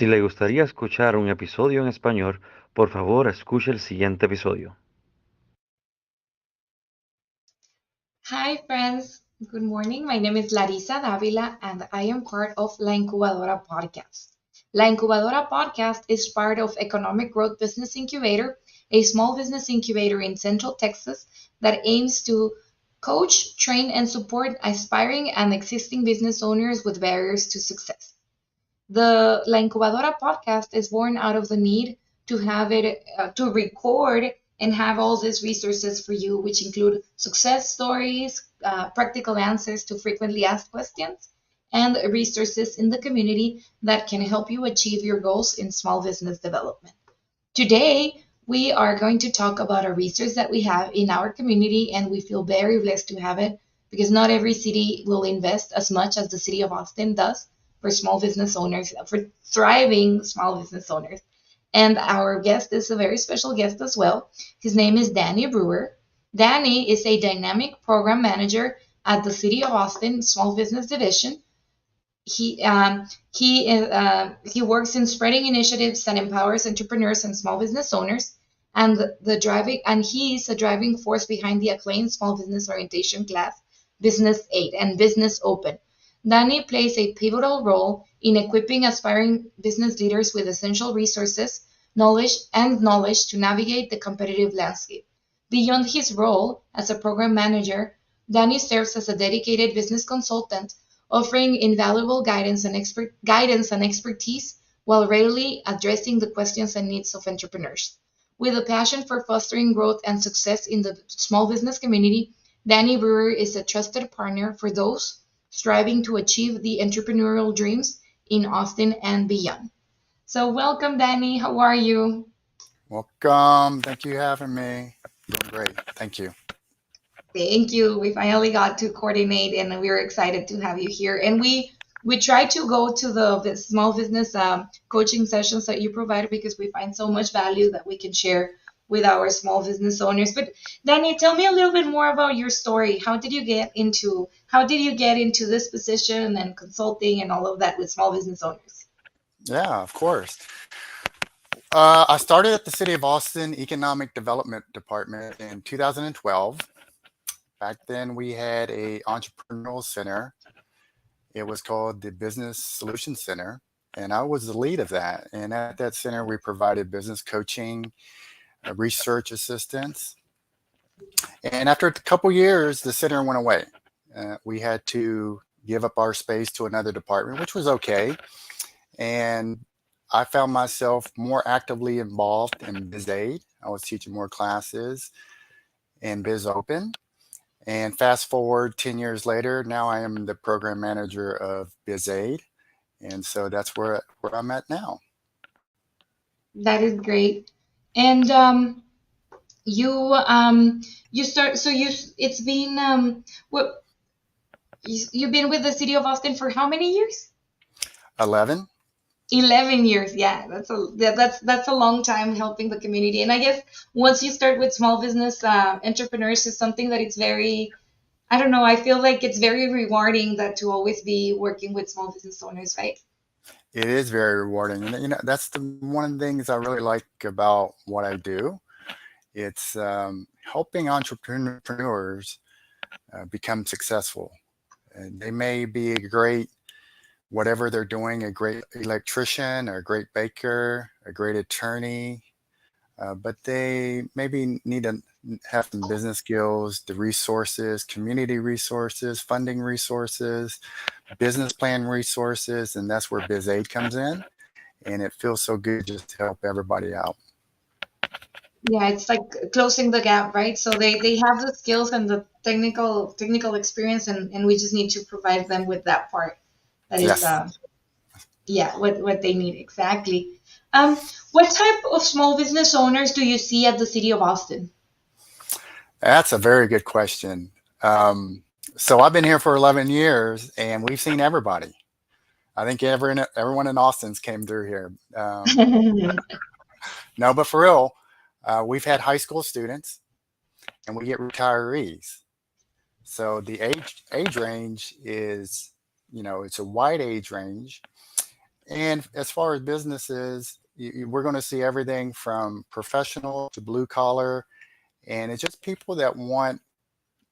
Si le gustaría escuchar un episodio en español, por favor escuche el siguiente episodio. Hi, friends. Good morning. My name is Larissa Davila, and I am part of La Incubadora Podcast. La Incubadora Podcast is part of Economic Growth Business Incubator, a small business incubator in Central Texas that aims to coach, train, and support aspiring and existing business owners with barriers to success. The La Incubadora podcast is born out of the need to have it to record and have all these resources for you, which include success stories, practical answers to frequently asked questions, and resources in the community that can help you achieve your goals in small business development. Today, we are going to talk about a resource that we have in our community, and we feel very blessed to have it because not every city will invest as much as the city of Austin does for small business owners, for thriving small business owners. And our guest is a very special guest as well. His name is Danny Brewer. Danny is a dynamic program manager at the City of Austin Small Business Division. He works in spreading initiatives that empowers entrepreneurs and small business owners, and he is a driving force behind the acclaimed small business orientation class, BizAid and Business Open. Danny plays a pivotal role in equipping aspiring business leaders with essential resources, knowledge to navigate the competitive landscape. Beyond his role as a program manager, Danny serves as a dedicated business consultant, offering invaluable guidance and expertise while readily addressing the questions and needs of entrepreneurs. With a passion for fostering growth and success in the small business community, Danny Brewer is a trusted partner for those striving to achieve the entrepreneurial dreams in Austin and beyond. So, welcome, Danny. How are you? Welcome. Thank you for having me. Doing great. Thank you. Thank you. We finally got to coordinate, and we're excited to have you here. And we try to go to the small business coaching sessions that you provide because we find so much value that we can share with our small business owners. But Danny, tell me a little bit more about your story. How did you get into this position and consulting and all of that with small business owners? Yeah, of course. I started at the City of Austin Economic Development Department in 2012. Back then, we had a entrepreneurial center. It was called the Business Solution Center, and I was the lead of that. And at that center, we provided business coaching, research assistance. And after a couple years, the center went away. We had to give up our space to another department, which was okay. And I found myself more actively involved in BizAid. I was teaching more classes in Biz Open. And fast forward 10 years later, now I am the program manager of BizAid. And so that's where I'm at now. That is great. And you you start so you it's been what you've been with the city of Austin for how many years? 11. 11 years. Yeah, that's a long time helping the community. And I guess once you start with small business entrepreneurs is something that it's very, I don't know, I feel like it's very rewarding that to always be working with small business owners, right? It is very rewarding. And, that's one of the things I really like about what I do. It's helping entrepreneurs become successful. And they may be a great, whatever they're doing, a great electrician, or a great baker, a great attorney, but they maybe need to have some business skills, the resources, community resources, funding resources, business plan resources, and that's where BizAid comes in. And it feels so good just to help everybody out. Yeah, it's like closing the gap, right? So they have the skills and the technical experience, and we just need to provide them with that part that is Yes. yeah, what they need exactly. Um, what type of small business owners do you see at the city of Austin? That's a very good question. So I've been here for 11 years, and we've seen everybody. I think everyone in Austin's came through here. No, but for real, we've had high school students, and we get retirees. So the age range is, it's a wide age range. And as far as businesses, we're going to see everything from professional to blue collar, and it's just people that want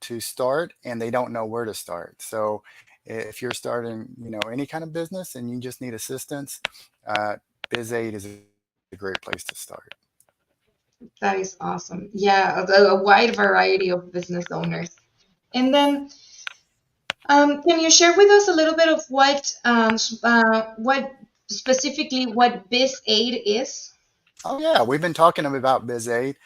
to start and they don't know where to start. So if you're starting, any kind of business and you just need assistance, uh, BizAid is a great place to start. That is awesome. Yeah, a wide variety of business owners. And then, can you share with us a little bit of what specifically what BizAid is? Oh yeah, we've been talking about BizAid.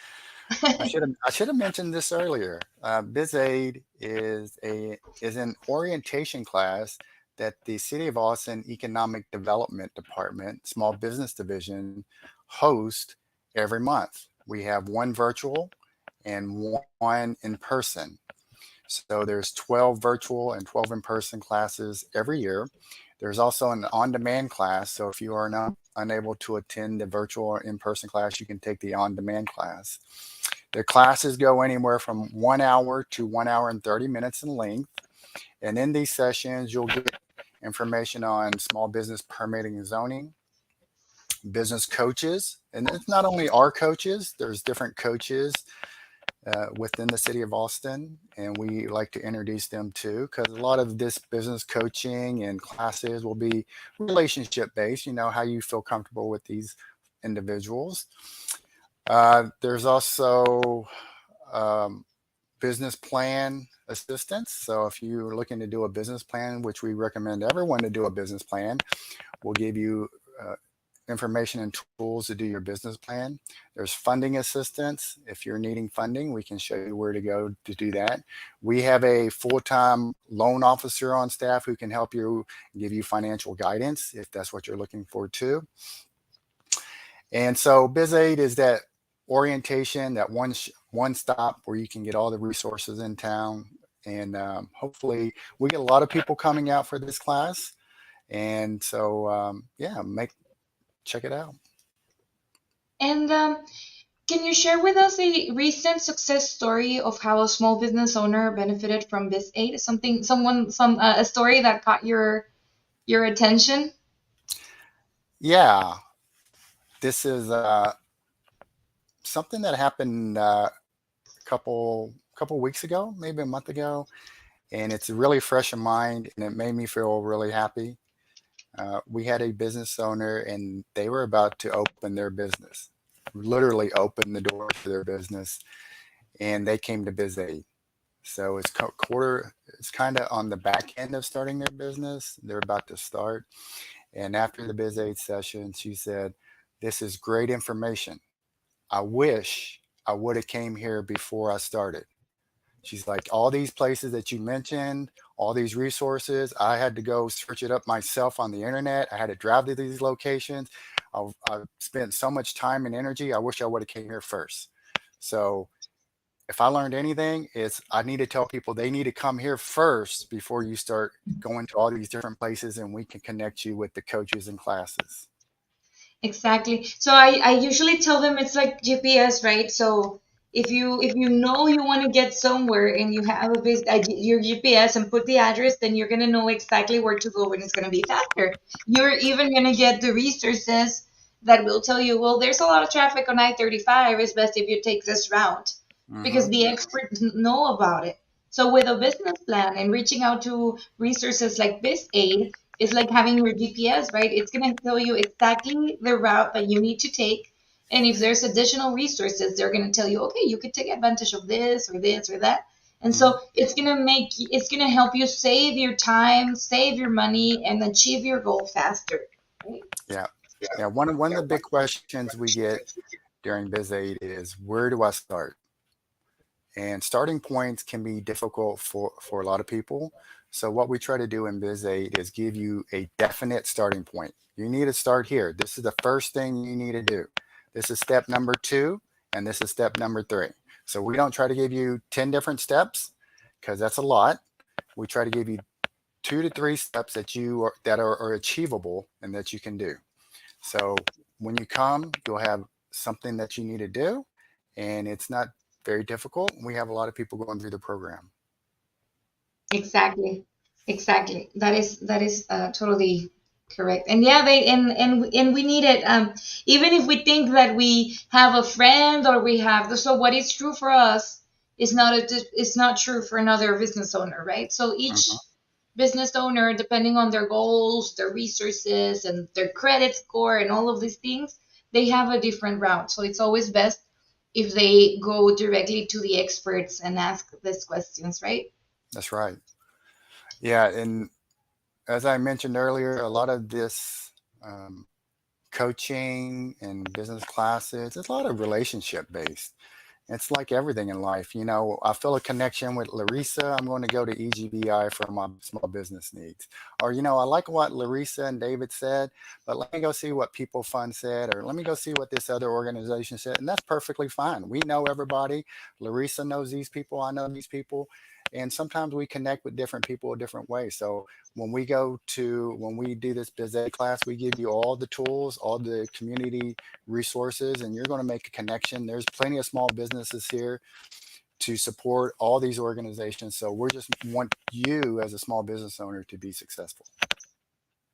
I should have mentioned this earlier. BizAid is an orientation class that the City of Austin Economic Development Department, Small Business Division, host every month. We have one virtual and one in person. So there's 12 virtual and 12 in-person classes every year. There's also an on-demand class. So if you are not unable to attend the virtual or in-person class, you can take the on-demand class. The classes go anywhere from 1 hour to 1 hour and 30 minutes in length. And in these sessions, you'll get information on small business permitting and zoning, business coaches. And it's not only our coaches, there's different coaches within the city of Austin. And we like to introduce them too, because a lot of this business coaching and classes will be relationship based, how you feel comfortable with these individuals. There's also um, business plan assistance. So if you're looking to do a business plan, which we recommend everyone to do a business plan, we'll give you information and tools to do your business plan. There's funding assistance. If you're needing funding, we can show you where to go to do that. We have a full-time loan officer on staff who can help you give you financial guidance if that's what you're looking for too. And so BizAid is that orientation, that one stop where you can get all the resources in town. And hopefully we get a lot of people coming out for this class. And so, yeah, check it out. And can you share with us a recent success story of how a small business owner benefited from BizAid? A story that caught your attention? Yeah, this is something that happened a couple weeks ago, maybe a month ago, and it's really fresh in mind, and it made me feel really happy. We had a business owner, and they were about to open their business, literally open the doors for their business, and they came to BizAid. So it's kind of on the back end of starting their business. They're about to start, and after the BizAid session, she said, "This is great information. I wish I would have came here before I started." She's like, all these places that you mentioned, all these resources, I had to go search it up myself on the internet. I had to drive to these locations. I spent so much time and energy. I wish I would have came here first. So if I learned anything, it's I need to tell people they need to come here first before you start going to all these different places, and we can connect you with the coaches and classes. Exactly. So I usually tell them it's like GPS, right? So if you know you want to get somewhere and you have your GPS and put the address, then you're gonna know exactly where to go and it's gonna be faster. You're even gonna get the resources that will tell you, well, there's a lot of traffic on I-35. It's best if you take this route because Mm-hmm. the experts know about it. So with a business plan and reaching out to resources like BizAid, it's like having your GPS, right? It's going to tell you exactly the route that you need to take. And if there's additional resources, they're going to tell you, okay, you could take advantage of this or that. And Mm-hmm. so it's going to help you save your time, save your money, and achieve your goal faster. Right? Yeah. Yeah. One of the big questions we get during BizAid is where do I start? And starting points can be difficult for a lot of people. So what we try to do in BizAid is give you a definite starting point. You need to start here. This is the first thing you need to do. This is step number 2, and this is step number 3. So we don't try to give you 10 different steps because that's a lot. We try to give you 2 to 3 steps that are achievable and that you can do. So when you come, you'll have something that you need to do, and it's not very difficult. We have a lot of people going through the program. Exactly. Exactly. That is totally. Correct. And yeah, they and we need it. Even if we think that we have a friend or we have so what is true for us is not true for another business owner, right? So Mhm. each business owner, depending on their goals, their resources, and their credit score, and all of these things, they have a different route. So it's always best if they go directly to the experts and ask these questions, right? That's right. Yeah, and as I mentioned earlier, a lot of this um, coaching and business classes, it's a lot of relationship based. It's like everything in life. I feel a connection with Larissa. I'm going to go to EGBI for my small business needs. Or, I like what Larissa and David said, but let me go see what People Fund said, or let me go see what this other organization said. And that's perfectly fine. We know everybody. Larissa knows these people. I know these people. And sometimes we connect with different people a different way. So when we do this BizAid class, we give you all the tools, all the community resources, and you're going to make a connection. There's plenty of small businesses here to support all these organizations. So we just want you as a small business owner to be successful.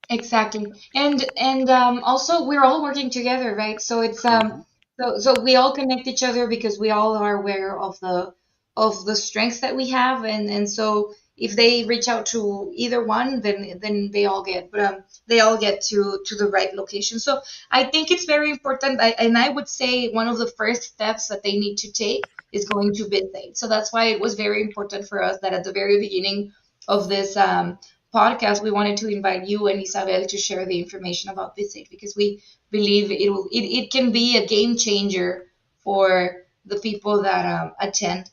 Exactly. And also we're all working together, right? So it's Hmm. so we all connect each other because we all are aware of the strengths that we have, and so if they reach out to either one, then they all get to the right location. So I think it's very important, and I would say one of the first steps that they need to take is going to BizAid. So that's why it was very important for us that at the very beginning of this podcast, we wanted to invite you and Isabel to share the information about BizAid because we believe it can be a game changer for the people that attend.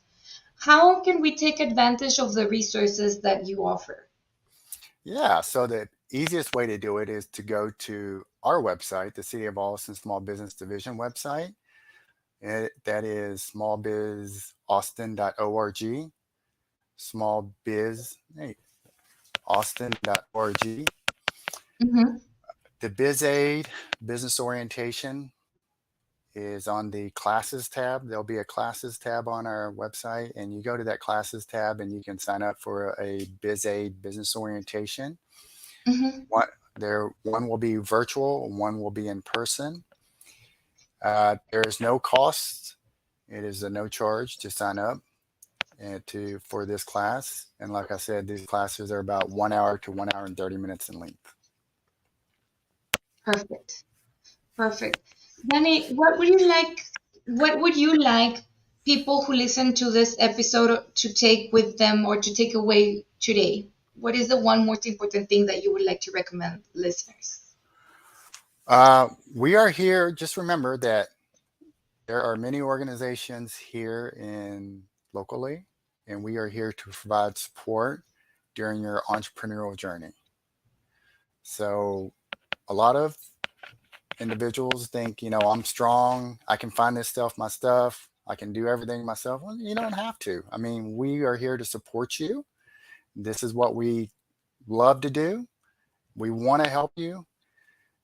How can we take advantage of the resources that you offer? Yeah. So the easiest way to do it is to go to our website, the City of Austin Small Business Division website. That is smallbizaustin.org. Smallbiz, hey, austin.org. Mm-hmm. The BizAid business orientation is on the classes tab. There'll be a classes tab on our website, and you go to that classes tab and you can sign up for a BizAid business orientation. Mm-hmm. One will be virtual, one will be in person. There is no cost. It is a no charge to sign up and to for this class. And like I said, these classes are about 1 hour to 1 hour and 30 minutes in length. Perfect. Perfect. Danny, what would you like people who listen to this episode to take with them or to take away today? What is the one most important thing that you would like to recommend listeners? We are here. Just remember that there are many organizations here in locally, and we are here to provide support during your entrepreneurial journey. So, a lot of individuals think, I'm strong, I can find this stuff myself, I can do everything myself. Well, you don't have to. I mean, we are here to support you. This is what we love to do. We want to help you.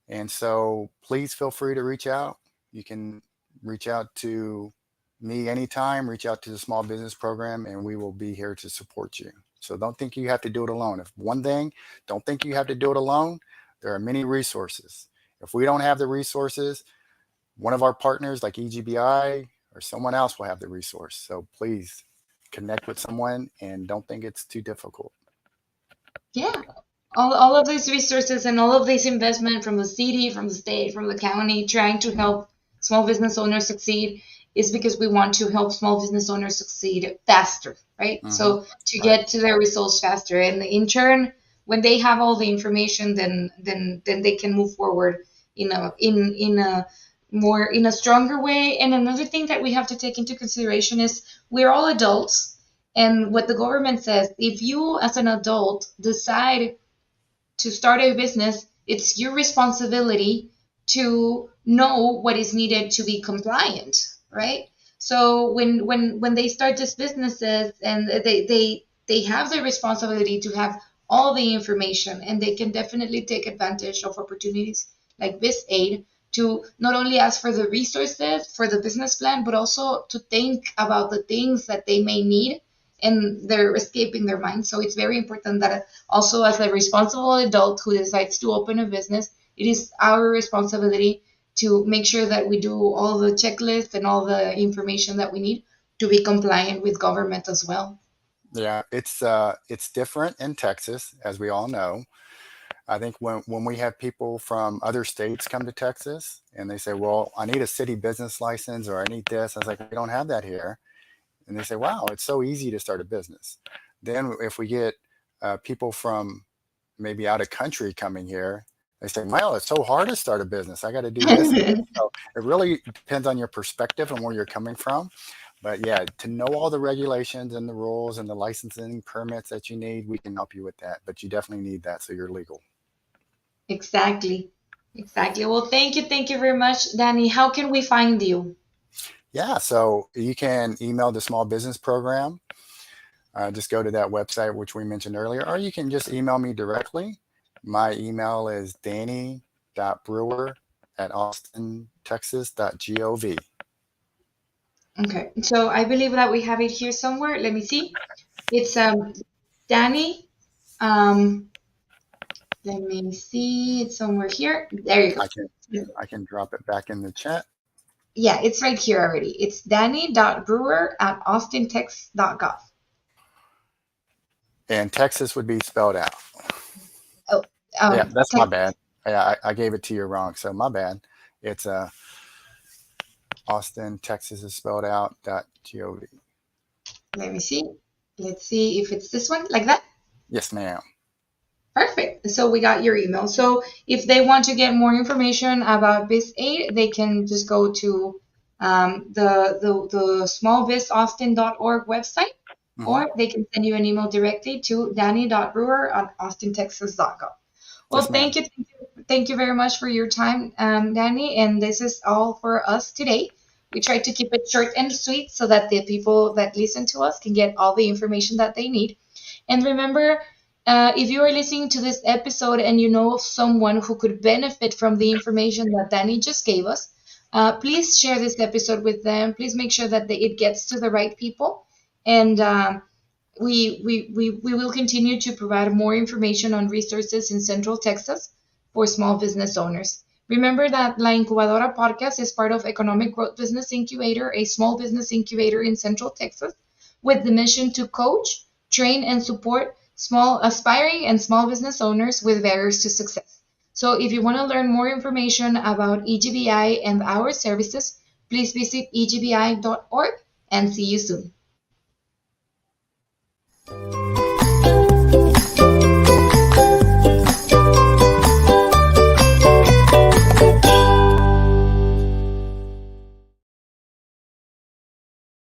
And so please feel free to reach out. You can reach out to me anytime, reach out to the small business program, and we will be here to support you. So don't think you have to do it alone. If one thing, don't think you have to do it alone. There are many resources. If we don't have the resources, one of our partners like EGBI or someone else will have the resource. So please connect with someone and don't think it's too difficult. Yeah, all of these resources and all of this investment from the city, from the state, from the county, trying to help small business owners succeed is because we want to help small business owners succeed faster, right? Hmm. So to Right. get to their results faster, and in turn, when they have all the information, then they can move forward in a more in a stronger way. And another thing that we have to take into consideration is we're all adults, and what the government says, if you as an adult decide to start a business, it's your responsibility to know what is needed to be compliant, right? So when they start these businesses and they have the responsibility to have all the information, and they can definitely take advantage of opportunities like BizAid to not only ask for the resources for the business plan, but also to think about the things that they may need and they're escaping their mind. So it's very important that also as a responsible adult who decides to open a business, it is our responsibility to make sure that we do all the checklists and all the information that we need to be compliant with government as well. Yeah, it's different in Texas, as we all know. I think when we have people from other states come to Texas and they say, "Well, I need a city business license or I need this," I was like, "We don't have that here." And they say, "Wow, it's so easy to start a business." Then if we get people from maybe out of country coming here, they say, "Well, it's so hard to start a business. I got to do this." So it really depends on your perspective and where you're coming from. But yeah, to know all the regulations and the rules and the licensing permits that you need, we can help you with that. But you definitely need that so you're legal. Exactly. Exactly. Well, thank you very much, Danny. How can we find you? Yeah, so you can email the small business program. Just go to that website, which we mentioned earlier, or you can just email me directly. My email is danny.brewer@austintexas.gov. Okay. So I believe that we have it here somewhere. Let me see. It's Danny. Um, Let me see. It's somewhere here. There you I go. can I can drop it back in the chat. Yeah, it's right here already. It's danny.brewer@austintex.gov. And Texas would be spelled out. Oh, Yeah, that's my text. bad. Yeah, I gave it to you wrong, so my bad. It's Austin, Texas is spelled out .gov. Let me see. Let's see if it's this one, like that. Yes, ma'am. Perfect. So we got your email. So if they want to get more information about BizAid, they can just go to the smallbizaustin.org website, Hmm. or they can send you an email directly to danny.brewer@austintexas.gov. Well, Yes, ma'am. thank you very much for your time, Danny. And this is all for us today. We try to keep it short and sweet so that the people that listen to us can get all the information that they need. And remember, if you are listening to this episode and you know of someone who could benefit from the information that Danny just gave us, please share this episode with them. Please make sure that it gets to the right people. And we will continue to provide more information on resources in Central Texas for small business owners. Remember that La Incubadora Podcast is part of Economic Growth Business Incubator, a small business incubator in Central Texas, with the mission to coach, train, and support small, aspiring, and small business owners with barriers to success. So if you want to learn more information about EGBI and our services, please visit egbi.org and see you soon.